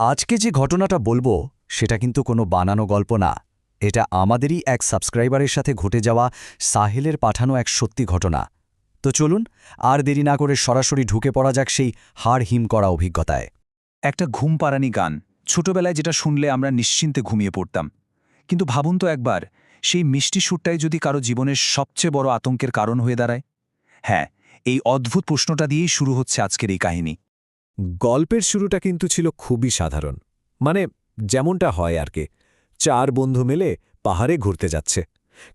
আজকে যে ঘটনাটা বলবো সেটা কিন্তু কোনো বানানো গল্প না। এটা আমাদেরই এক সাবস্ক্রাইবারের সাথে ঘটে যাওয়া সাহেলের পাঠানো এক সত্যি ঘটনা। তো চলুন আর দেরি না করে সরাসরি ঢুকে পড়া যাক সেই হাড় হিম করা অভিজ্ঞতায়। একটা ঘুম পাড়ানি গান, ছোটবেলায় যেটা শুনলে আমরা নিশ্চিন্তে ঘুমিয়ে পড়তাম। কিন্তু ভাবুন তো একবার, সেই মিষ্টি সুরটাই যদি কারো জীবনের সবচেয়ে বড় আতঙ্কের কারণ হয়ে দাঁড়ায়। হ্যাঁ, এই অদ্ভুত প্রশ্নটা দিয়েই শুরু হচ্ছে আজকের এই কাহিনী। গল্পের শুরুটা কিন্তু ছিল খুবই সাধারণ, মানে যেমনটা হয় আর কি। 4 বন্ধু মিলে পাহাড়ে ঘুরতে যাচ্ছে,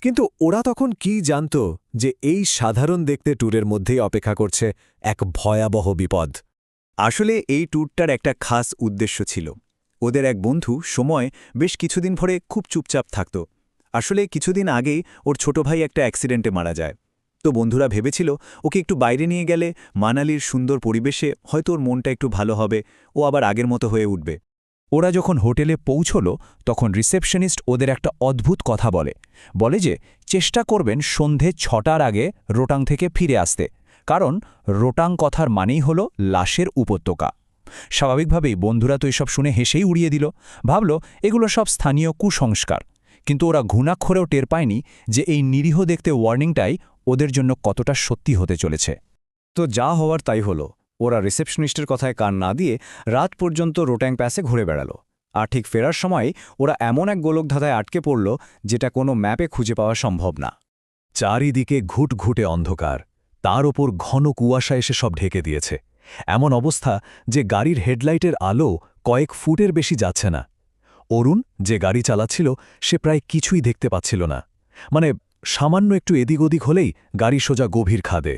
কিন্তু ওরা তখন কি জানত যে এই সাধারণ দেখতে ট্যুরের মধ্যেই অপেক্ষা করছে এক ভয়াবহ বিপদ। আসলে এই ট্যুরটার একটা খাস উদ্দেশ্য ছিল। ওদের এক বন্ধু সময় বেশ কিছুদিন ধরে খুব চুপচাপ থাকত। আসলে কিছুদিন আগেই ওর ছোট ভাই একটা অ্যাক্সিডেন্টে মারা যায়। তো বন্ধুরা ভেবেছিল ওকে একটু বাইরে নিয়ে গেলে মানালির সুন্দর পরিবেশে হয়তো ওর মনটা একটু ভালো হবে, ও আবার আগের মতো হয়ে উঠবে। ওরা যখন হোটেলে পৌঁছল তখন রিসেপশনিস্ট ওদের একটা অদ্ভুত কথা বলে যে চেষ্টা করবেন সন্ধে 6টার আগে রোটাং থেকে ফিরে আসতে, কারণ রোটাং কথার মানেই হল লাশের উপত্যকা। স্বাভাবিকভাবেই বন্ধুরা তো এসব শুনে হেসেই উড়িয়ে দিল, ভাবল এগুলো সব স্থানীয় কুসংস্কার। কিন্তু ওরা ঘুণাক্ষরেও টের পায়নি যে এই নিরীহ দেখতে ওয়ার্নিংটাই ওদের জন্য কতটা সত্যি হতে চলেছে। তো যা হওয়ার তাই হলো। ওরা রিসেপশনিস্টের কথায় কান না দিয়ে রাত পর্যন্ত রোটাং প্যাসে ঘুরে বেড়াল। আর ঠিক ফেরার সময় ওরা এমন এক গোলকধাঁধায় আটকে পড়ল যেটা কোনো ম্যাপে খুঁজে পাওয়া সম্ভব না। চারিদিকে ঘুটঘুটে অন্ধকার, তার ওপর ঘন কুয়াশা এসে সব ঢেকে দিয়েছে। এমন অবস্থা যে গাড়ির হেডলাইটের আলো কয়েক ফুটের বেশি যাচ্ছে না। অরুণ, যে গাড়ি চালাচ্ছিল, সে প্রায় কিছুই দেখতে পাচ্ছিল না। মানে সামান্য একটু এদিক ওদিক হলেই গাড়ি সোজা গভীর খাদে।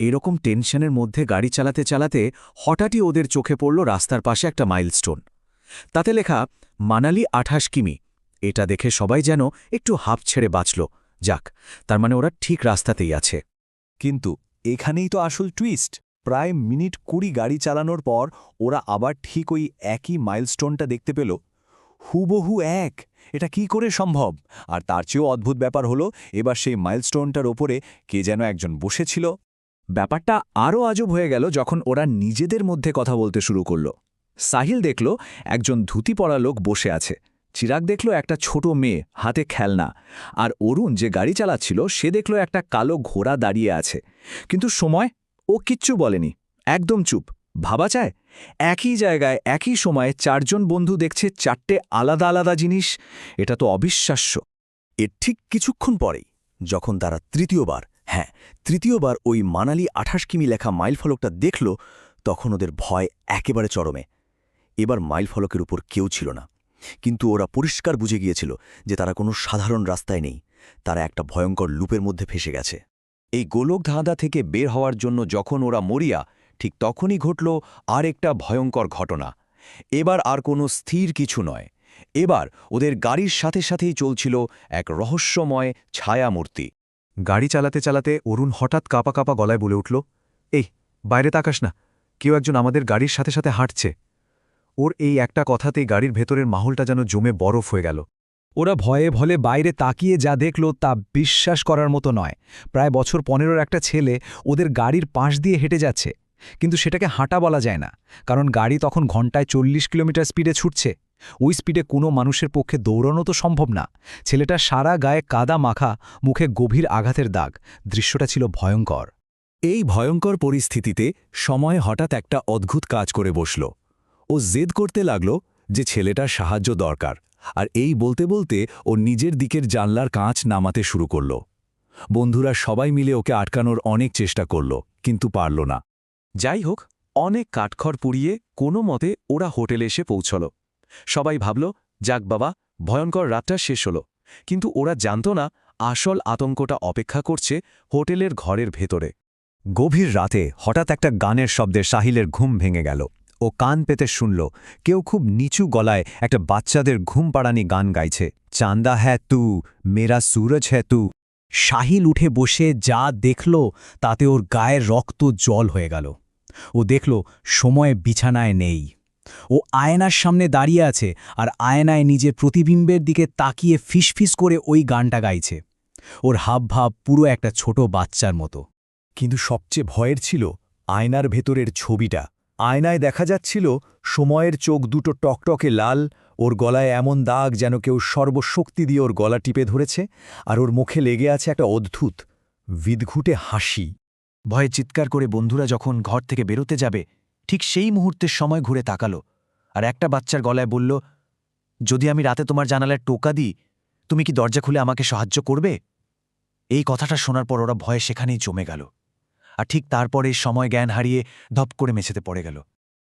এরকম টেনশনের মধ্যে গাড়ি চালাতে চালাতে হঠাৎই ওদের চোখে পড়ল রাস্তার পাশে একটা মাইলস্টোন। তাতে লেখা মানালি 28 কিমি। এটা দেখে সবাই যেন একটু হাঁপ ছেড়ে বাঁচল। যাক, তার মানে ওরা ঠিক রাস্তাতেই আছে। কিন্তু এখানেই তো আসল টুইস্ট। প্রায় মিনিট 20 গাড়ি চালানোর পর ওরা আবার ঠিক ওই একই মাইলস্টোনটা দেখতে পেল। হুবহু এক! এটা কি করে সম্ভব? আর তার চেয়েও অদ্ভুত ব্যাপার হলো, এবার সেই মাইলস্টোনটার ওপরে কে যেন একজন বসেছিল। ব্যাপারটা আরও আজব হয়ে গেল যখন ওরা নিজেদের মধ্যে কথা বলতে শুরু করল। সাহিল দেখল একজন ধুতি পরা লোক বসে আছে, চিরাগ দেখল একটা ছোট মেয়ে হাতে খেলনা, আর অরুণ, যে গাড়ি চালাচ্ছিল, সে দেখল একটা কালো ঘোড়া দাঁড়িয়ে আছে। কিন্তু সময় ও কিচ্ছু বলেনি, একদম চুপ। ভাবা যায়, একই জায়গায় একই সময়ে 4 জন বন্ধু দেখছে 4টে আলাদা আলাদা জিনিস। এটা তো অবিশ্বাস্য। এর ঠিক কিছুক্ষণ পরেই যখন তারা তৃতীয়বার ওই মানালি 28 কিমি লেখা মাইল ফলকটা দেখল, তখন ওদের ভয় একেবারে চরমে। এবার মাইল ফলকের উপর কেউ ছিল না, কিন্তু ওরা পরিষ্কার বুঝে গিয়েছিল যে তারা কোনো সাধারণ রাস্তায় নেই, তারা একটা ভয়ঙ্কর লুপের মধ্যে ফেসে গেছে। এই গোলকধাঁধা থেকে বের হওয়ার জন্য যখন ওরা মরিয়া, ঠিক তখনই ঘটল আর একটা ভয়ঙ্কর ঘটনা। এবার আর কোনো স্থির কিছু নয়, এবার ওদের গাড়ির সাথে সাথেই চলছিল এক রহস্যময় ছায়ামূর্তি। গাড়ি চালাতে চালাতে অরুণ হঠাৎ কাঁপা কাঁপা গলায় বলে উঠল, এই বাইরে তাকাস না, কেউ একজন আমাদের গাড়ির সাথে সাথে হাঁটছে। ওর এই একটা কথাতেই গাড়ির ভেতরের মাহলটা যেন জমে বরফ হয়ে গেল। ওরা ভয়ে ভলে বাইরে তাকিয়ে যা দেখল তা বিশ্বাস করার মতো নয়। প্রায় বছর 15-র একটা ছেলে ওদের গাড়ির পাশ দিয়ে হেঁটে যাচ্ছে, কিন্তু সেটাকে হাঁটা বলা যায় না, কারণ গাড়ি তখন ঘন্টায় 40 কিলোমিটার স্পিডে ছুটছে। ওই স্পিডে কোনো মানুষের পক্ষে দৌড়ানো তো সম্ভব না। ছেলেটা সারা গায়ে কাদা মাখা, মুখে গভীর আঘাতের দাগ। দৃশ্যটা ছিল ভয়ঙ্কর। এই ভয়ঙ্কর পরিস্থিতিতে সময় হঠাৎ একটা অদ্ভুত কাজ করে বসল। ও জেদ করতে লাগল যে ছেলেটার সাহায্য দরকার, আর এই বলতে বলতে ও নিজের দিকের জানলার কাঁচ নামাতে শুরু করল। বন্ধুরা সবাই মিলে ওকে আটকানোর অনেক চেষ্টা করল, কিন্তু পারল না। যাই হোক, অনেক কাঠখড় পুড়িয়ে কোনো মতে ওরা হোটেলে এসে পৌঁছল। সবাই ভাবল, যাক বাবা, ভয়ঙ্কর রাতটা শেষ হল। কিন্তু ওরা জানত না, আসল আতঙ্কটা অপেক্ষা করছে হোটেলের ঘরের ভেতরে। গভীর রাতে হঠাৎ একটা গানের শব্দে সাহিলের ঘুম ভেঙে গেল। ও কান পেতে শুনল কেউ খুব নিচু গলায় একটা বাচ্চাদের ঘুম পাড়ানি গান গাইছে, চাঁদা হ্যাঁ তু, মেরা সুরজ হ্যাঁ তু। সাহিল উঠে বসে যা দেখল তাতে ওর গায়ের রক্ত জল হয়ে গেল। ও দেখল সময় বিছানায় নেই। ও আয়নার সামনে দাঁড়িয়ে আছে, আর আয়নায় নিজের প্রতিবিম্বের দিকে তাকিয়ে ফিসফিস করে ওই গানটা গাইছে। ওর হাবভাব পুরো একটা ছোট বাচ্চার মতো। কিন্তু সবচেয়ে ভয়ের ছিল আয়নার ভেতরের ছবিটা। আয়নায় দেখা যাচ্ছিল সময়ের চোখ দুটো টকটকে লাল, ওর গলায় এমন দাগ যেন কেউ সর্বশক্তি দিয়ে ওর গলা টিপে ধরেছে, আর ওর মুখে লেগে আছে একটা অদ্ভুত বিদঘুটে হাসি। ভয়ে চিৎকার করে বন্ধুরা যখন ঘর থেকে বেরোতে যাবে, ঠিক সেই মুহূর্তের সময় ঘুরে তাকালো, আর একটা বাচ্চার গলায় বলল, যদি আমি রাতে তোমার জানালায় টোকা দিই, তুমি কি দরজা খুলে আমাকে সাহায্য করবে? এই কথাটা শোনার পর ওরা ভয়ে সেখানেই জমে গেল, আর ঠিক তারপরে সময় জ্ঞান হারিয়ে ধপ করে মেঝেতে পড়ে গেল।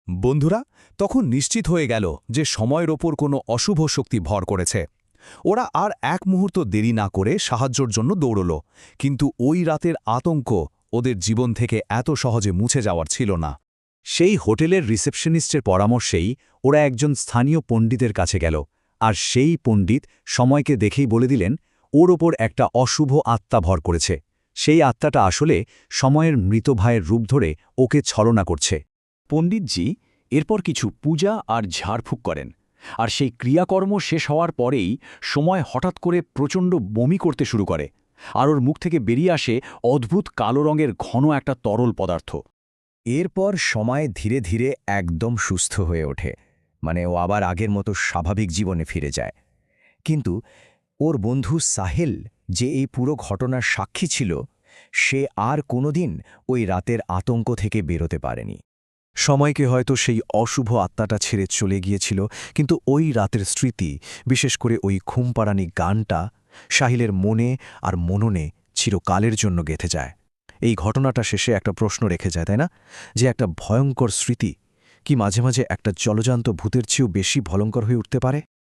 বন্ধুরা তখন নিশ্চিত হয়ে গেল যে সময়ের ওপর কোনো অশুভ শক্তি ভর করেছে। ওরা আর এক মুহূর্ত দেরি না করে সাহায্যর জন্য দৌড়ল, কিন্তু ওই রাতের আতঙ্ক ওদের জীবন থেকে এত সহজে মুছে যাওয়ার ছিল না। সেই হোটেলের রিসেপশনিস্টের পরামর্শেই ওরা একজন স্থানীয় পণ্ডিতের কাছে গেল, আর সেই পণ্ডিত সময়কে দেখেই বলে দিলেন ওর ওপর একটা অশুভ আত্মা ভর করেছে। সেই আত্মাটা আসলে সময়ের মৃত ভাইয়ের রূপ ধরে ওকে ছলনা করছে। পণ্ডিতজি এরপর কিছু পূজা আর ঝাড়ফুঁক করেন, আর সেই ক্রিয়াকর্ম শেষ হওয়ার পরেই সময় হঠাৎ করে প্রচণ্ড বমি করতে শুরু করে, আর ওর মুখ থেকে বেরিয়ে আসে অদ্ভুত কালো রঙের ঘন একটা তরল পদার্থ। এরপর সময় ধীরে ধীরে একদম সুস্থ হয়ে ওঠে, মানে ও আবার আগের মতো স্বাভাবিক জীবনে ফিরে যায়। কিন্তু ওর বন্ধু সাহেল, যে এই পুরো ঘটনার সাক্ষী ছিল, সে আর কোনোদিন ওই রাতের আতঙ্ক থেকে বেরোতে পারেনি। সময়কে হয়তো সেই অশুভ আত্মাটা ছেড়ে চলে গিয়েছিল, কিন্তু ওই রাতের স্মৃতি, বিশেষ করে ওই ঘুমপাড়ানি গানটা সাহিলের মনে আর মননে চিরকালের জন্য গেঁথে যায়। এই ঘটনাটা শেষে একটা প্রশ্ন রেখে যায়, তাই না? যে একটা ভয়ঙ্কর স্মৃতি কি মাঝে মাঝে একটা জলজান্ত ভূতের চেয়েও বেশি ভয়ঙ্কর হয়ে উঠতে পারে?